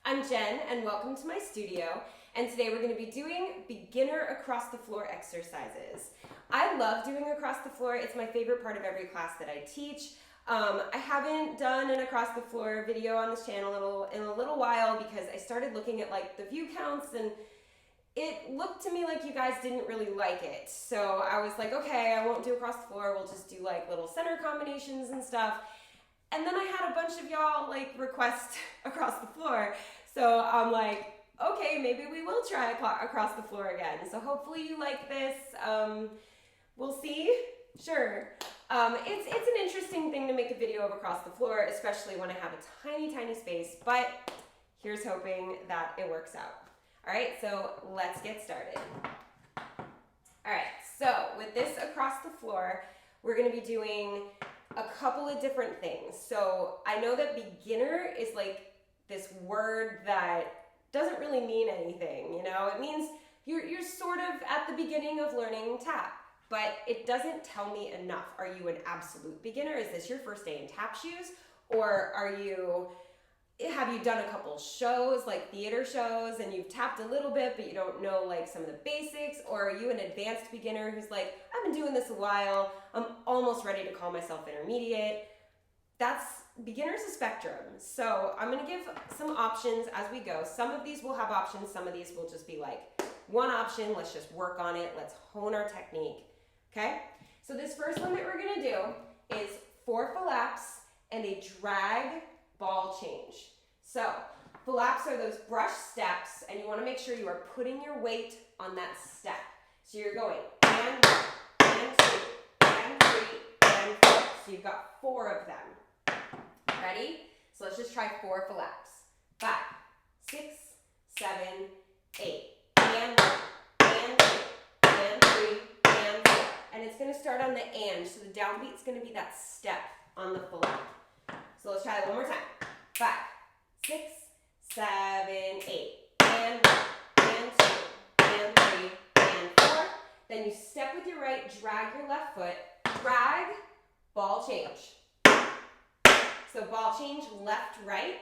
I'm Jen and welcome to my studio, and today we're going to be doing beginner across the floor exercises. I love doing across the floor. It's my favorite part of every class that I teach. I haven't done an across the floor video on this channel in a little while because I started looking at like the view counts and it looked to me like you guys didn't really like it. So I was like, okay, I won't do across the floor. We'll just do like little center combinations and stuff. And then I had a bunch of y'all like request across the floor. So I'm like, okay, maybe we will try across the floor again. So hopefully you like this. We'll see. Sure. It's an interesting thing to make a video of across the floor, especially when I have a tiny space, but here's hoping that it works out. All right, so let's get started. All right, so with this across the floor, we're gonna be doing a couple of different things. So I know that beginner is like this word that doesn't really mean anything, you know? It means you're sort of at the beginning of learning tap, but it doesn't tell me enough. Are you an absolute beginner? Is this your first day in tap shoes? Or have you done a couple shows, like theater shows, and you've tapped a little bit, but you don't know like some of the basics? Or are you an advanced beginner who's like, I've been doing this a while, I'm almost ready to call myself intermediate? Beginner's a spectrum. So I'm gonna give some options as we go. Some of these will have options, some of these will just be like one option, let's just work on it, let's hone our technique, okay? So this first one that we're gonna do is 4 flaps and a drag ball change. So flaps are those brush steps, and you want to make sure you are putting your weight on that step. So you're going and 1, and 2, and 3, and 4. So you've got 4 of them. Ready? So let's just try 4 flaps. 5, 6, 7, 8. And 1, and 2, and 3, and 4. And it's going to start on the and. So the downbeat is going to be that step on the flap. So let's try that one more time. 5, 6, 7, 8. And 1, and 2, and 3, and 4. Then you step with your right, drag your left foot, drag, ball change. So ball change left, right,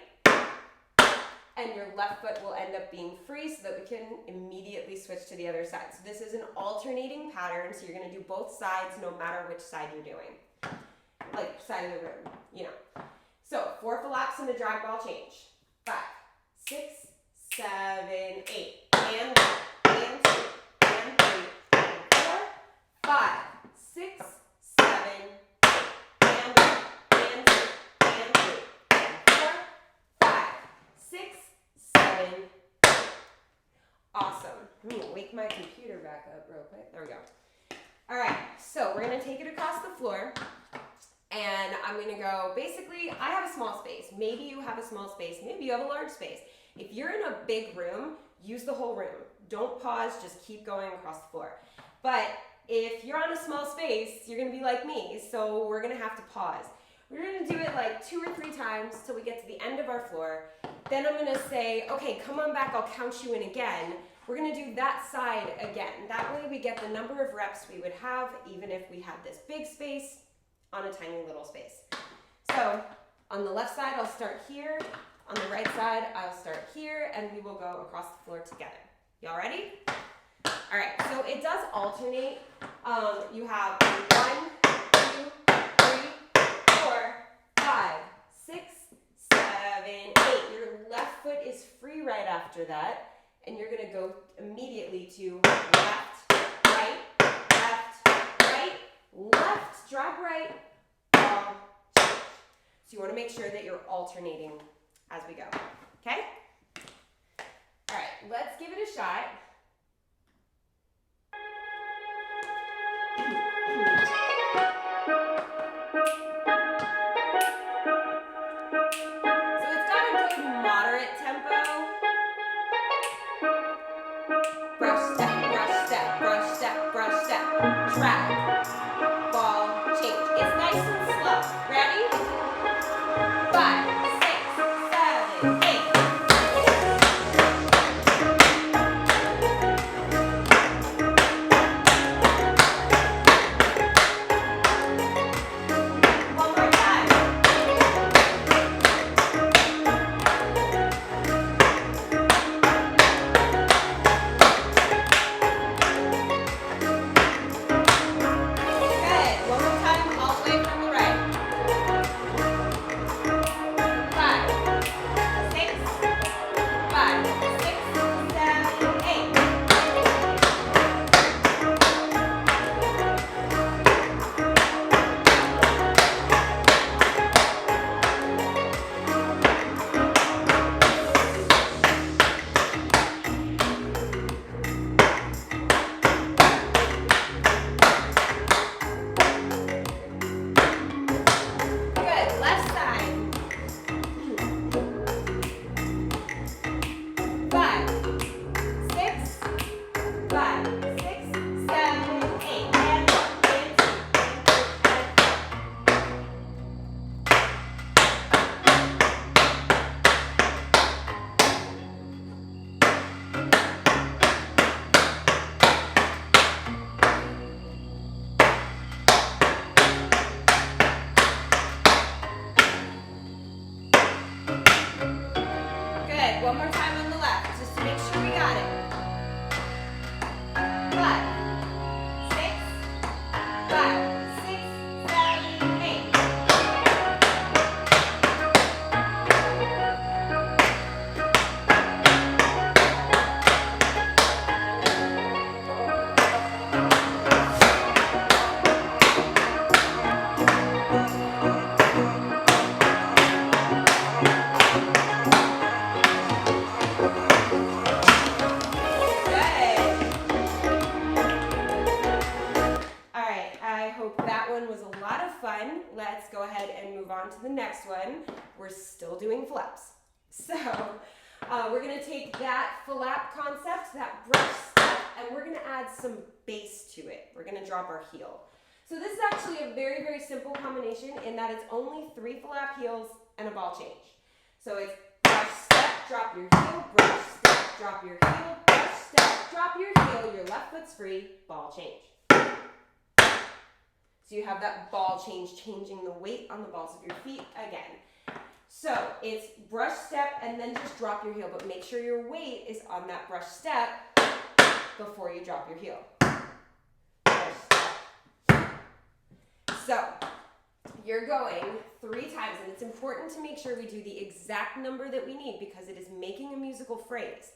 and your left foot will end up being free so that we can immediately switch to the other side. So this is an alternating pattern, so you're going to do both sides no matter which side you're doing. Like side of the room, you know. So 4 flaps and a drag ball change. 5, 6, 7, 8. And 1, and 2, and 3, and 4. 5, 6, 7, 8. And 1, and 2, and 3, and 4. 5, 6, 7, 8. Awesome. I'm gonna wake my computer back up real quick. There we go. All right, so we're gonna take it across the floor. And I'm gonna go, basically, I have a small space. Maybe you have a small space, maybe you have a large space. If you're in a big room, use the whole room. Don't pause, just keep going across the floor. But if you're on a small space, you're gonna be like me, so we're gonna have to pause. We're gonna do it like 2 or 3 times till we get to the end of our floor. Then I'm gonna say, okay, come on back, I'll count you in again. We're gonna do that side again. That way we get the number of reps we would have, even if we had this big space on a tiny little space. So on the left side, I'll start here. On the right side, I'll start here, and we will go across the floor together. Y'all ready? All right, so it does alternate. You have 1, 2, 3, 4, 5, 6, 7, 8. Your left foot is free right after that, and you're gonna go immediately to left, right, left, drag right, ball, change. So you want to make sure that you're alternating as we go, okay? All right, let's give it a shot. So it's got a good moderate tempo. Brush, step, brush, step, brush, step, brush, step, drag, ball, change. It's nice and slow. Ready? 5, 6, 7, 8. ahead and move on to the next one. We're still doing flaps. So we're going to take that flap concept, that brush step, and we're going to add some bass to it. We're going to drop our heel. So this is actually a very, very simple combination in that it's only 3 flap heels and a ball change. So it's brush step, drop your heel, brush step, drop your heel, brush step, drop your heel, your left foot's free, ball change. So you have that ball change, changing the weight on the balls of your feet again. So it's brush step and then just drop your heel, but make sure your weight is on that brush step before you drop your heel. Brush step. So you're going 3 times, and it's important to make sure we do the exact number that we need because it is making a musical phrase.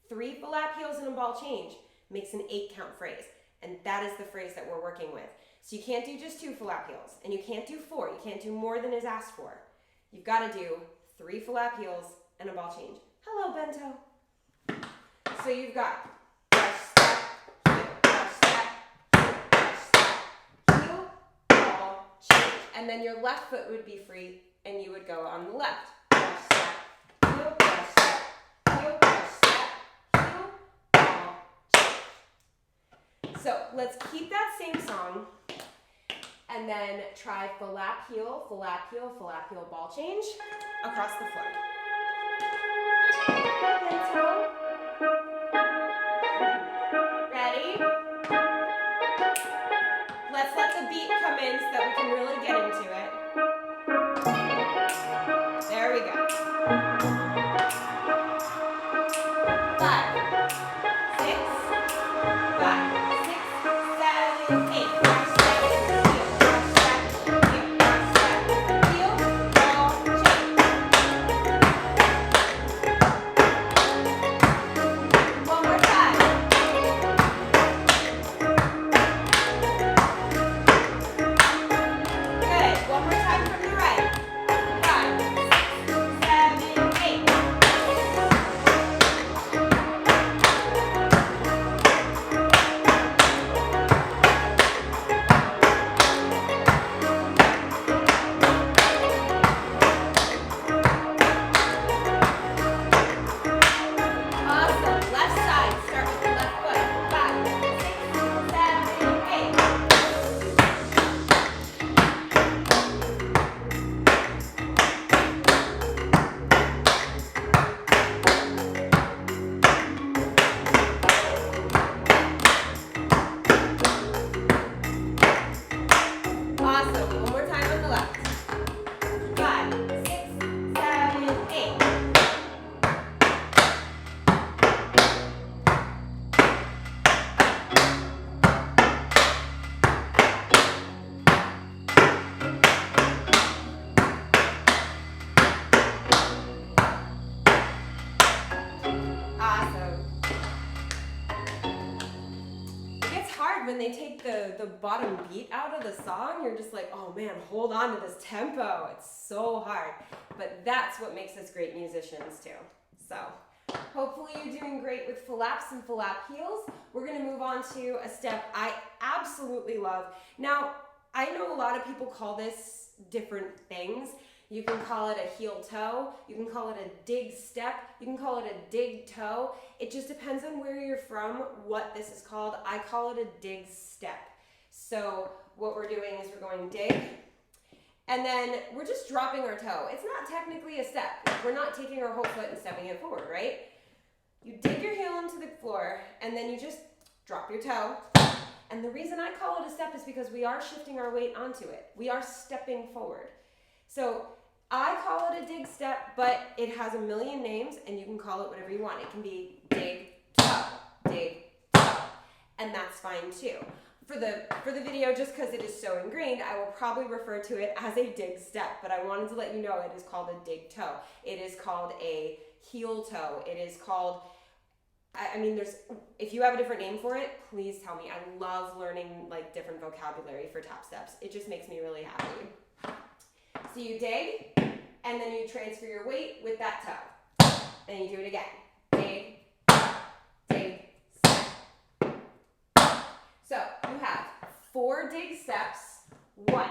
3 flap heels and a ball change makes an 8 count phrase, and that is the phrase that we're working with. So you can't do just 2 flap heels, and you can't do 4. You can't do more than is asked for. You've got to do 3 flap heels and a ball change. Hello, Bento. So you've got brush step, heel, brush step, heel, brush step, heel, ball, change. And then your left foot would be free, and you would go on the left. Brush step, heel, brush step, heel, brush step, heel, ball, change. So let's keep that same song. And then try flap heel, ball change across the floor. Ready? Let's let the beat come in so that we can really get into it. There we go. 5, 6, 5, 6, 7, 8. When they take the bottom beat out of the song, you're just like, oh man, hold on to this tempo. It's so hard. But that's what makes us great musicians too. So hopefully you're doing great with flaps and flap heels. We're going to move on to a step I absolutely love. Now, I know a lot of people call this different things. You can call it a heel toe, you can call it a dig step, you can call it a dig toe. It just depends on where you're from, what this is called. I call it a dig step. So what we're doing is we're going dig, and then we're just dropping our toe. It's not technically a step. We're not taking our whole foot and stepping it forward, right? You dig your heel into the floor, and then you just drop your toe. And the reason I call it a step is because we are shifting our weight onto it. We are stepping forward. So I call it a dig step, but it has a million names, and you can call it whatever you want. It can be dig, toe, and that's fine too. For the video, just because it is so ingrained, I will probably refer to it as a dig step, but I wanted to let you know it is called a dig toe. It is called a heel toe. It is called, I mean, if you have a different name for it, please tell me. I love learning like different vocabulary for tap steps. It just makes me really happy. So you dig, and then you transfer your weight with that toe. And you do it again. Dig, dig, step. So you have 4 dig steps. 1,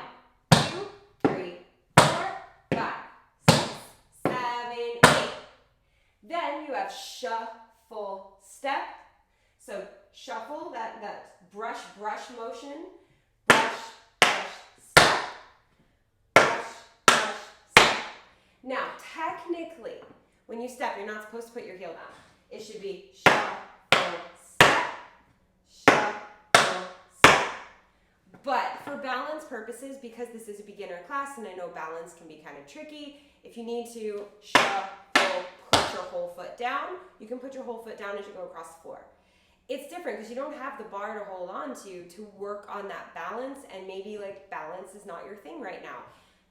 2, 3, Then you have shuffle step. So shuffle, that brush motion. Brush, step. Brush, step. Now, technically, when you step, you're not supposed to put your heel down. It should be shuffle step, shuffle step. But for balance purposes, because this is a beginner class and I know balance can be kind of tricky, if you need to shuffle, put your whole foot down, you can put your whole foot down as you go across the floor. It's different because you don't have the bar to hold on to work on that balance, and maybe like balance is not your thing right now.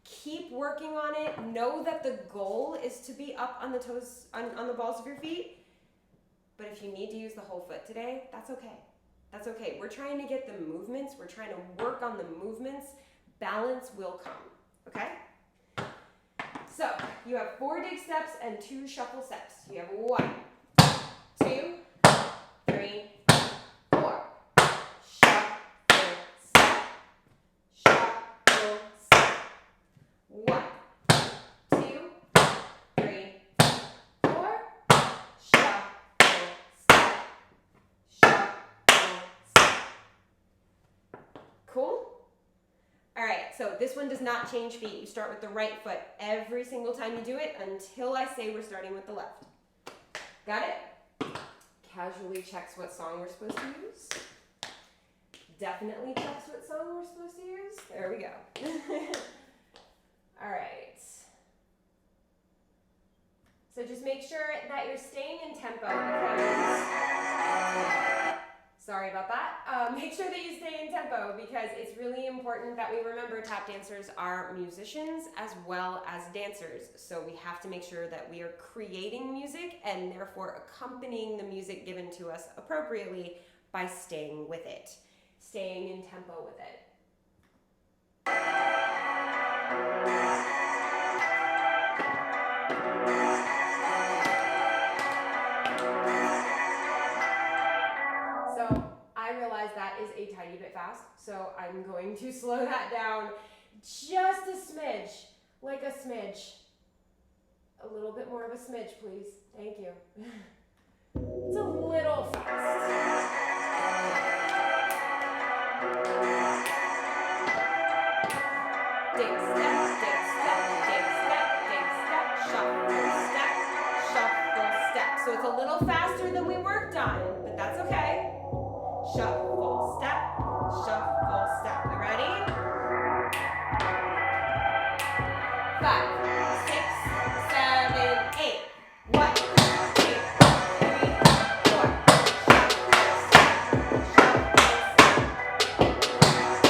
Keep working on it. Know that the goal is to be up on the toes, on the balls of your feet. But if you need to use the whole foot today, that's okay. That's okay. We're trying to get the movements. We're trying to work on the movements. Balance will come, okay? So you have 4 dig steps and 2 shuffle steps. You have 1, 2, 3, 4. Shuffle step. Shuffle step. 1, 2, 3, 4. Shuffle step. Shuffle step. Cool? All right, so this one does not change feet. You start with the right foot every single time you do it until I say we're starting with the left. Got it? Casually checks what song we're supposed to use. Definitely checks what song we're supposed to use. There we go. All right. So just make sure that you're staying in tempo because, sorry about that. Make sure that you stay in tempo because it's really important that we remember tap dancers are musicians as well as dancers. So we have to make sure that we are creating music and therefore accompanying the music given to us appropriately by staying with it, staying in tempo with it. That is a tiny bit fast, so I'm going to slow that down just a smidge, like a smidge. A little bit more of a smidge, please. Thank you. It's a little fast. Dig step, dig step, dig step, dig step, shuffle step. So it's a little faster than we worked on, but that's okay. Shuffle step, shuffle step. We ready? 5, 6, 7, 8. 1, 2, 3, 4. Shuffle step, shuffle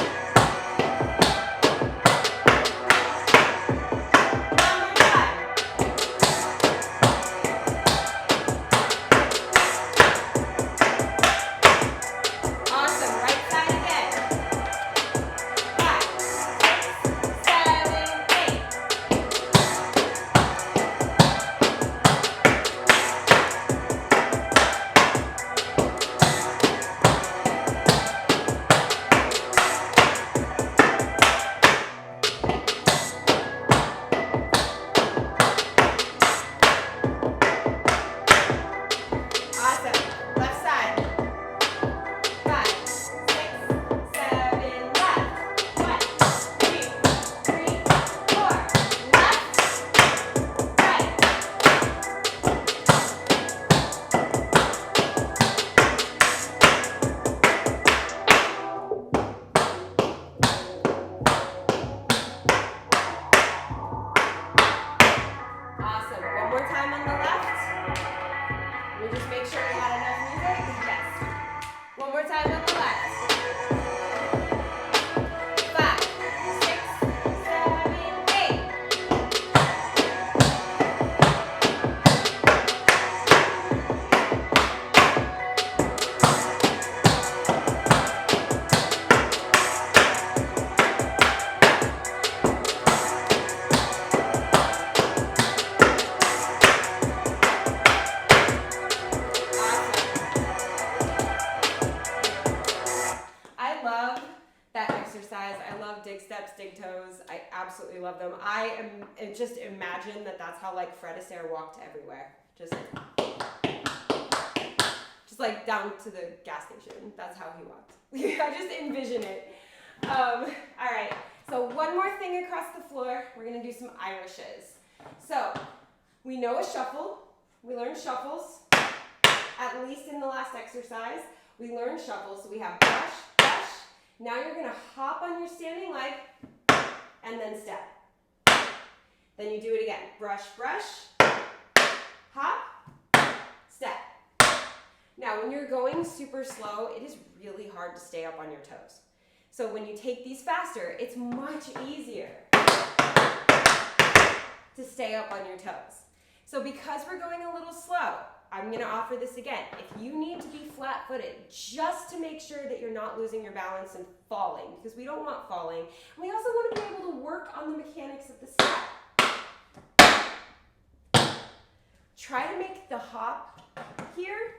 dig steps, dig toes. I absolutely love them. I just imagine that that's how like Fred Astaire walked everywhere. Just like down to the gas station. That's how he walked. I just envision it. All right, so one more thing across the floor. We're gonna do some Irishes. So we know a shuffle. We learned shuffles, at least in the last exercise. We learned shuffles, so we have brush, brush. Now you're gonna hop on your standing leg and then step. Then you do it again. Brush, brush, hop, step. Now, when you're going super slow, it is really hard to stay up on your toes. So when you take these faster, it's much easier to stay up on your toes. So because we're going a little slow, I'm going to offer this again. If you need to be flat-footed, just to make sure that you're not losing your balance and falling, because we don't want falling. And we also want to be able to work on the mechanics of the step. Try to make the hop here.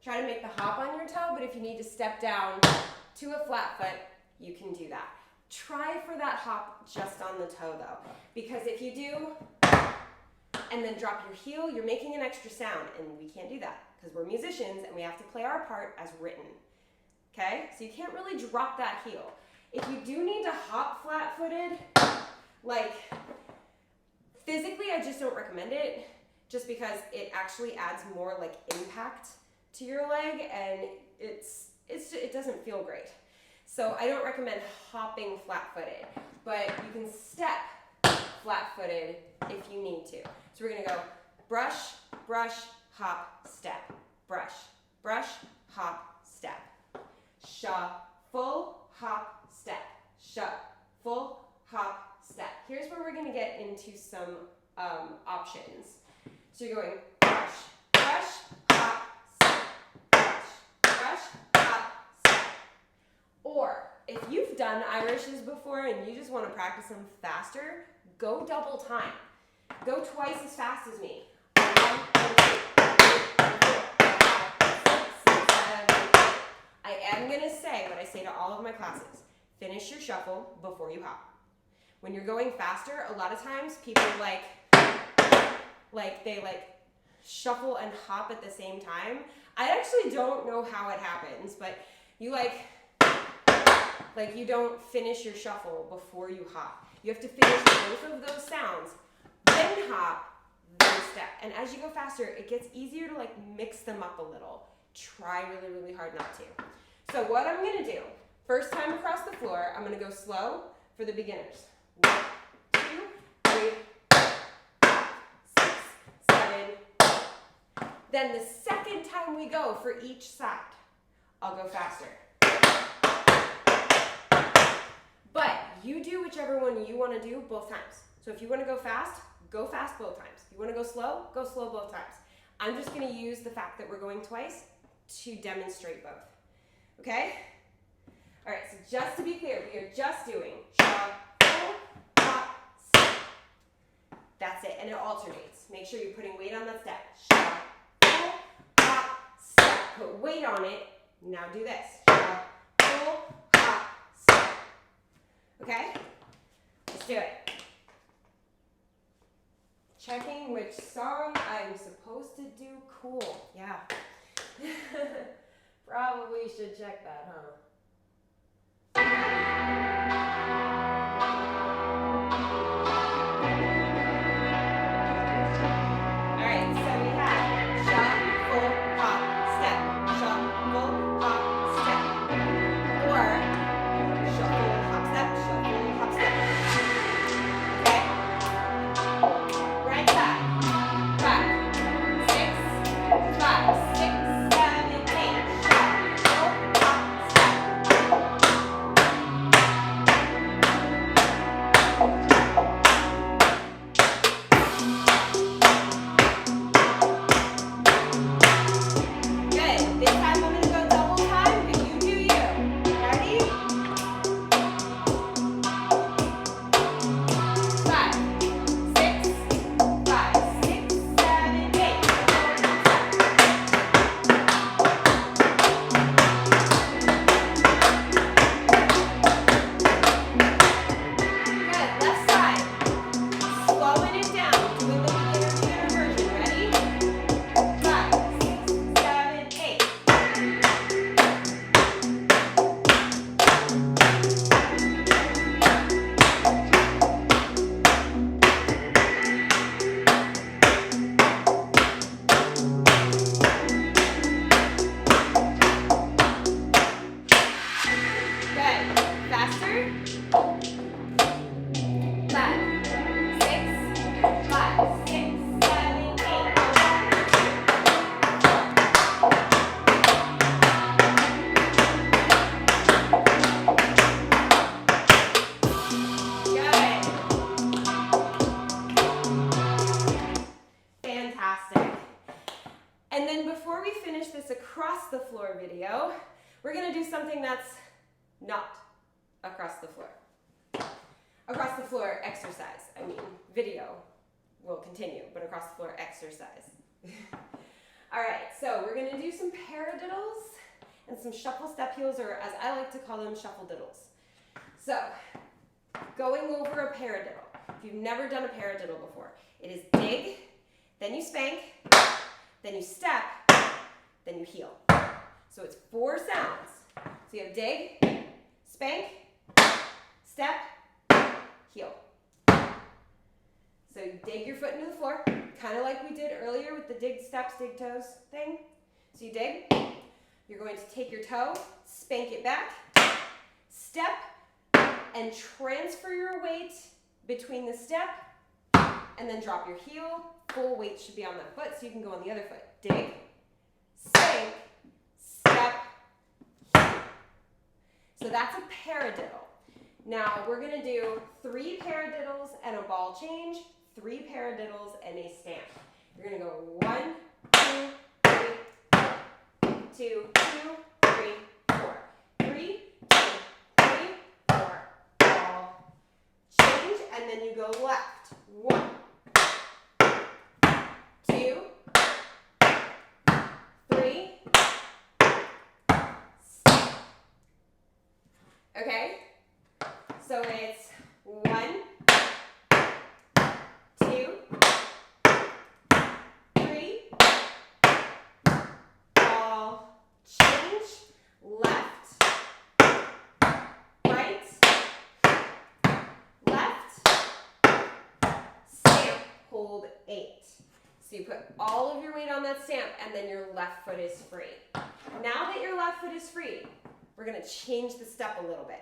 Try to make the hop on your toe, but if you need to step down to a flat foot, you can do that. Try for that hop just on the toe though, because if you do, and then drop your heel, you're making an extra sound, and we can't do that because we're musicians and we have to play our part as written. Okay? So you can't really drop that heel. If you do need to hop flat-footed, like physically I just don't recommend it, just because it actually adds more like impact to your leg, and it doesn't feel great. So I don't recommend hopping flat-footed, but you can step flat-footed if you need to. So we're gonna go brush, brush, hop, step. Brush, brush, hop, step. Shuffle, hop, step. Shuffle, hop, step. Here's where we're gonna get into some options. So you're going brush, brush, hop, step. Brush, brush, hop, step. Or if you've done Irishes before and you just want to practice them faster, go double time. Go twice as fast as me. 1, 2, 3, 4, 5, 6, 7, 8. I am going to say what I say to all of my classes. Finish your shuffle before you hop. When you're going faster, a lot of times people they shuffle and hop at the same time. I actually don't know how it happens, but you you don't finish your shuffle before you hop. You have to finish both of those sounds, then hop, then step. And as you go faster, it gets easier to mix them up a little. Try really, really hard not to. So what I'm gonna do, first time across the floor, I'm gonna go slow for the beginners. 1, 2, 3, 4, 5, 6, 7. Then the second time we go for each side, I'll go faster. But you do whichever one you want to do both times. So if you want to go fast both times. If you want to go slow both times. I'm just going to use the fact that we're going twice to demonstrate both. Okay? All right, so just to be clear, we are just doing shuffle, hop, step. That's it, and it alternates. Make sure you're putting weight on that step. Shuffle, hop, step. Put weight on it. Now do this. Shuffle, hop, step. Okay? Let's do it. Checking which song I'm supposed to do. Cool. Yeah. Probably should check that, huh? Alright, so we have shuffle, hop, step. Shuffle, hop, step. Or shuffle, hop, step. Shuffle, hop, step. Okay? Right side. 5, 6, 5, 6, 7, 8. Shuffle, hop, step. 5, 6, 5, 6, 7, 8. Good. Fantastic. And then before we finish this across the floor video, we're going to do something that's not across the floor. Across the floor exercise. I mean, video will continue, but across the floor exercise. All right, so we're going to do some paradiddles and some shuffle step heels, or as I like to call them, shuffle diddles. So, going over a paradiddle. If you've never done a paradiddle before, it is dig, then you spank, then you step, then you heel. So it's 4 sounds. So you have dig, spank, step, heel. So you dig your foot into the floor, kind of like we did earlier with the dig steps, dig toes thing. So you dig, you're going to take your toe, spank it back, step, and transfer your weight between the step, and then drop your heel. Full weight should be on that foot, so you can go on the other foot. Dig, spank, step, heel. So that's a paradiddle. Now we're going to do 3 paradiddles and a ball change, 3 paradiddles and a stamp. You're going to go 1, 2, 3, 2, 2, 3, 4. 3, 2, 3, 4. Ball change, and then you go left. 1, 2, 3, step. Okay? So it's 1, 2, 3, ball change, left, right, left, stamp, hold 8. So you put all of your weight on that stamp, and then your left foot is free. Now that your left foot is free, we're going to change the step a little bit.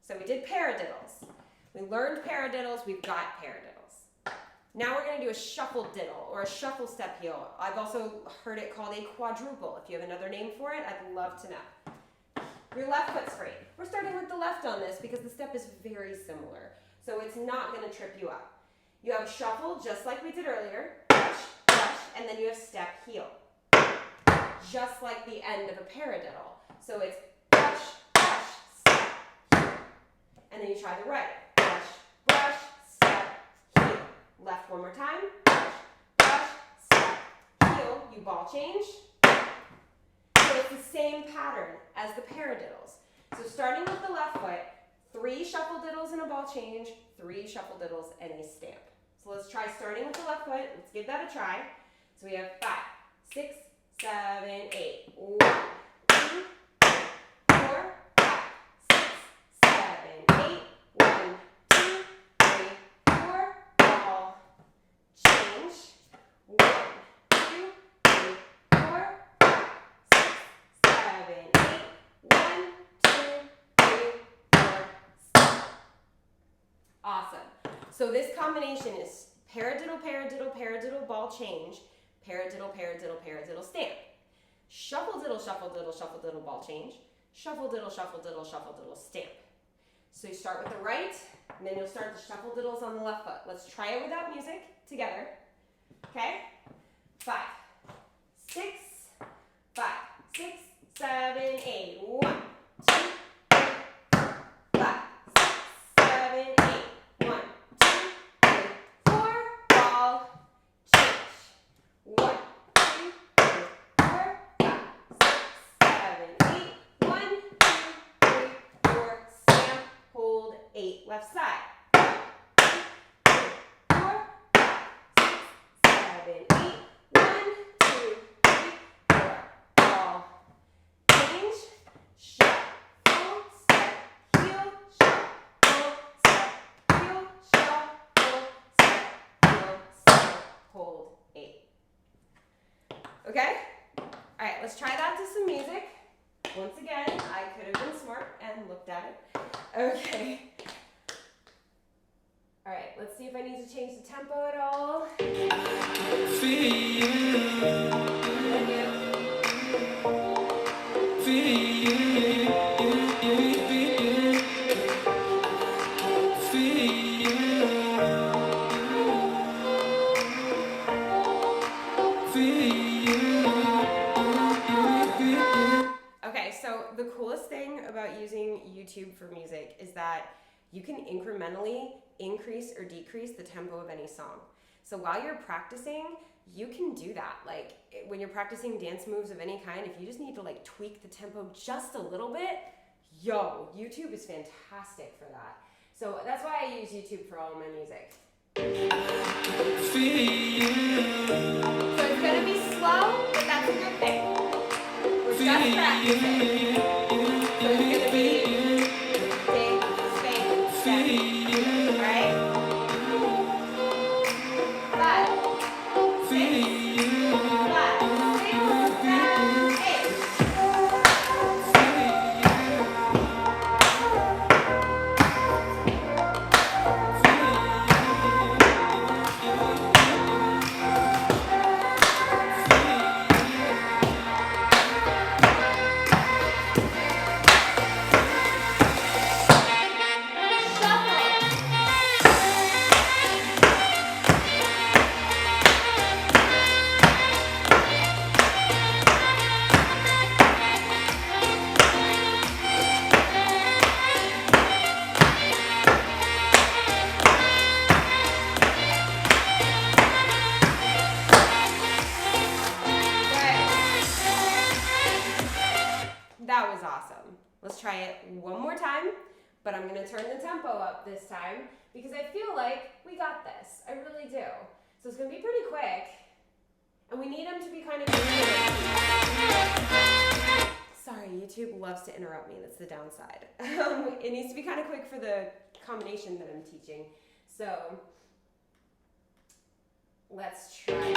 So we did paradiddles. We learned paradiddles, we've got paradiddles. Now we're going to do a shuffle diddle, or a shuffle step heel. I've also heard it called a quadruple. If you have another name for it, I'd love to know. Your left foot's free. We're starting with the left on this because the step is very similar. So it's not going to trip you up. You have a shuffle just like we did earlier. Brush, brush, and then you have step heel. Just like the end of a paradiddle. So it's brush, brush, step, heel. And then you try the right. Brush, brush, step, heel. Left one more time. Brush, brush, step, heel. You ball change. So it's the same pattern as the paradiddles. So starting with the left foot, 3 shuffle diddles and a ball change, 3 shuffle diddles and a stamp. So let's try starting with the left foot. Let's give that a try. So we have 5, 6, 7, 8. 1, 2, 3, 4, 5, 6, 7, 8. 1, 2, 3, 4. Ball change. 1, 2, 3, 4, 5, 6, 7, 8. 1, 2, 3, 4. Stop. Awesome. So this combination is paradiddle, paradiddle, paradiddle, ball change, paradiddle, paradiddle, paradiddle, stamp. Shuffle diddle, shuffle diddle, shuffle diddle, ball change, shuffle diddle, shuffle diddle, shuffle diddle, stamp. So you start with the right, and then you'll start the shuffle diddles on the left foot. Let's try it without music together. Okay? 5, 6, 5, 6, 7, 8. 1, 2, 3, 4, 5, 6, 7, 8. 1, 2, 3, 4. Ball change. 1, 2, 3, 4, 5, 6, 7, 8. 1, 2, 3, 4. Stamp, hold 8. Left side. 1, 2, 3, 4, 5, 6, 7, 8. 1, 2, 3, 4. Ball change. Shuffle, step, heel, shuffle, step, heel, shuffle, step, heel, step, hold 8. Okay? All right, let's try that to some music. Once again, I could have been smart and looked at it. Okay. All right, let's see if I need to change the tempo at all. Okay, so the coolest thing about using YouTube for music is that you can incrementally increase or decrease the tempo of any song. So while you're practicing, you can do that. Like when you're practicing dance moves of any kind, if you just need to like tweak the tempo just a little bit, YouTube is fantastic for that. So that's why I use YouTube for all of my music. So it's gonna be slow, but that's a good thing. We're just practicing. So it's gonna be big, spank, step. Alright? 5, 6, 5, 6, 7, 8. That was awesome. Let's try it one more time, but I'm going to turn the tempo up this time because I feel like we got this. I really do. So it's going to be pretty quick, and we need them to be kind of... Sorry, YouTube loves to interrupt me. That's the downside. It needs to be kind of quick for the combination that I'm teaching. So let's try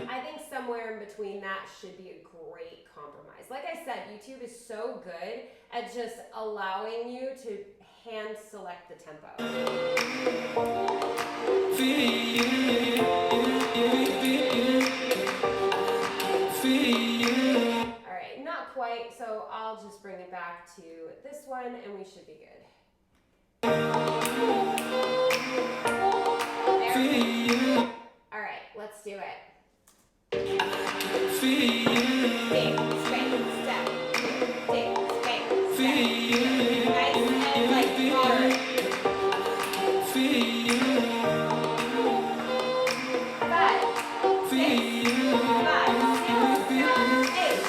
I think somewhere in between that should be a great compromise. Like I said, YouTube is so good at just allowing you to hand select the tempo. All right, not quite, so I'll just bring it back to this one and we should be good. There. All right, let's do it. Ding, spank, step. Ding, spank, step. Nice and like moderate. 5, 6, 5, 6, 7, 8.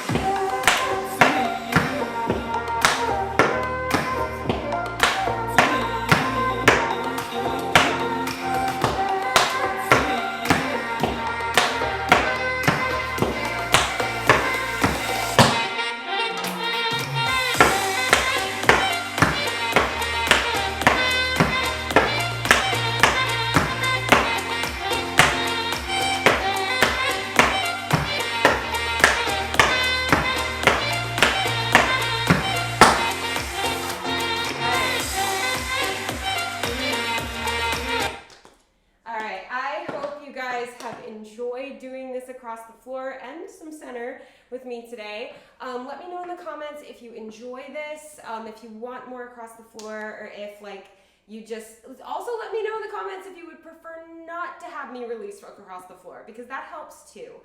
Enjoyed doing this across the floor and some center with me today. Let me know in the comments if you enjoy this, if you want more across the floor, or if like you just, also let me know in the comments if you would prefer not to have me release across the floor, because that helps too.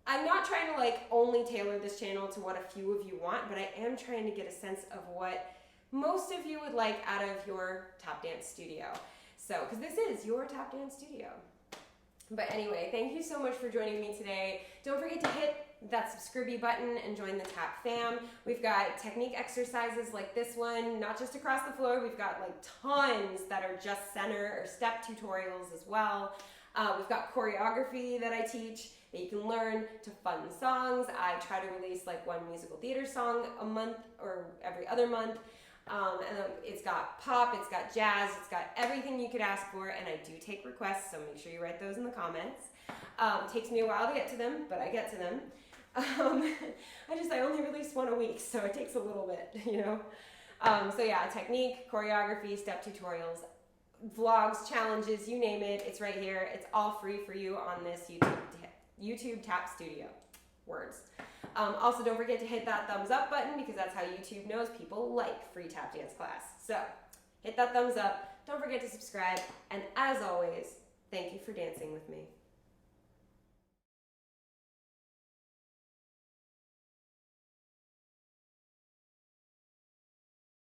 I'm not trying to like only tailor this channel to what a few of you want, but I am trying to get a sense of what most of you would like out of your tap dance studio. So, because this is your tap dance studio. But anyway, thank you so much for joining me today. Don't forget to hit that subscribe button and join the Tap fam. We've got technique exercises like this one, not just across the floor. We've got like tons that are just center or step tutorials as well. We've got choreography that I teach that you can learn to fun songs. I try to release like one musical theater song a month or every other month. And then it's got pop, it's got jazz, it's got everything you could ask for, and I do take requests, so make sure you write those in the comments. Takes me a while to get to them, but I get to them. I only release one a week, so it takes a little bit, you know. So yeah, technique, choreography, step tutorials, vlogs, challenges, you name it, it's right here. It's all free for you on this YouTube Tap Studio. Words. Also, don't forget to hit that thumbs up button because that's how YouTube knows people like free tap dance class. So, hit that thumbs up. Don't forget to subscribe. And as always, thank you for dancing with me.